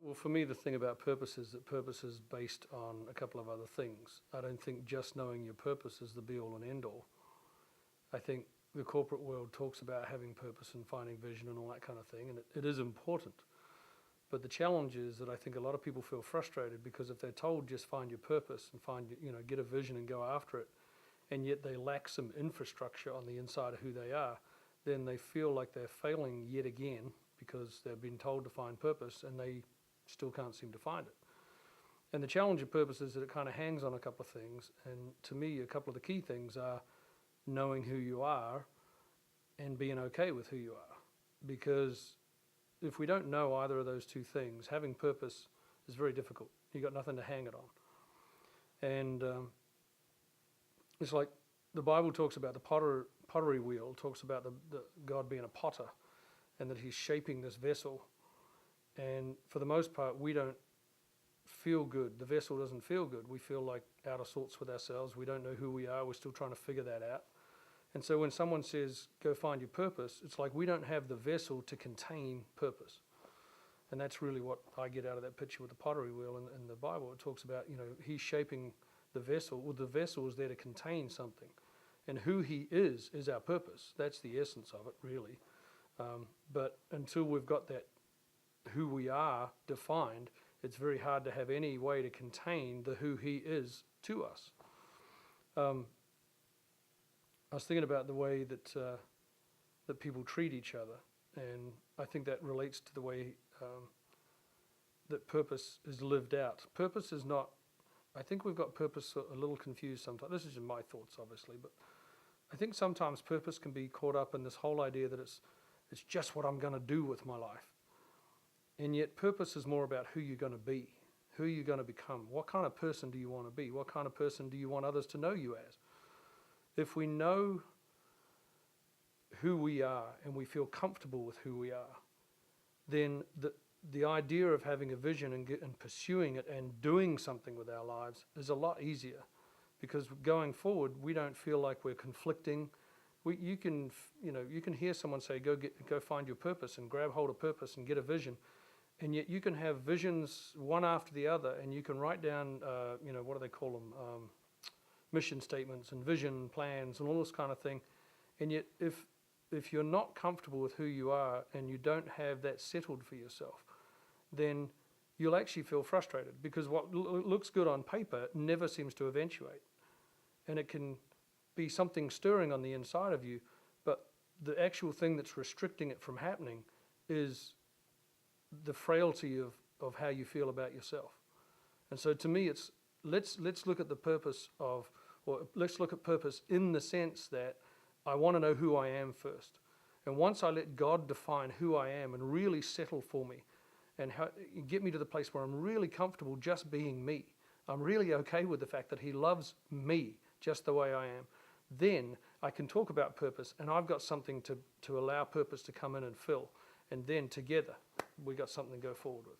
Well, for me, the thing about purpose is that purpose is based on a couple of other things. I don't think just knowing your purpose is the be-all and end-all. I think the corporate world talks about having purpose and finding vision and all that kind of thing, and it is important. But the challenge is that I think a lot of people feel frustrated because if they're told just find your purpose and get a vision and go after it, and yet they lack some infrastructure on the inside of who they are, then they feel like they're failing yet again because they've been told to find purpose and they still can't seem to find it. And the challenge of purpose is that it kind of hangs on a couple of things, and to me a couple of the key things are knowing who you are and being okay with who you are. Because if we don't know either of those two things, having purpose is very difficult. You've got nothing to hang it on. And it's like the Bible talks about the pottery wheel, talks about the God being a potter and that he's shaping this vessel. And for the most part, we don't feel good. The vessel doesn't feel good. We feel like out of sorts with ourselves. We don't know who we are. We're still trying to figure that out. And so when someone says, go find your purpose, it's like we don't have the vessel to contain purpose. And that's really what I get out of that picture with the pottery wheel in the Bible. It talks about, he's shaping the vessel. Well, the vessel is there to contain something. And who he is our purpose. That's the essence of it, really. But until we've got that who we are defined, it's very hard to have any way to contain the who he is to us. I was thinking about the way that that people treat each other, and I think that relates to the way that purpose is lived out. Purpose is not, I think we've got purpose a little confused sometimes. This is my thoughts, obviously, but I think sometimes purpose can be caught up in this whole idea that it's just what I'm going to do with my life. And yet purpose is more about who you're going to be, who you're going to become. What kind of person do you want to be? What kind of person do you want others to know you as? If we know who we are and we feel comfortable with who we are, then the idea of having a vision and pursuing it and doing something with our lives is a lot easier, because going forward we don't feel like we're conflicting. You can hear someone say go find your purpose and grab hold of purpose and get a vision, and yet you can have visions one after the other, and you can write down what do they call them, mission statements and vision plans and all this kind of thing. And yet if you're not comfortable with who you are and you don't have that settled for yourself, then you'll actually feel frustrated, because what looks good on paper never seems to eventuate. And it can be something stirring on the inside of you, but the actual thing that's restricting it from happening is the frailty of how you feel about yourself. And so to me, it's let's look at the purpose let's look at purpose in the sense that I want to know who I am first. And once I let God define who I am and really settle for me and get me to the place where I'm really comfortable just being me, I'm really okay with the fact that he loves me just the way I am, then I can talk about purpose, and I've got something to allow purpose to come in and fill. And then together, we got something to go forward with.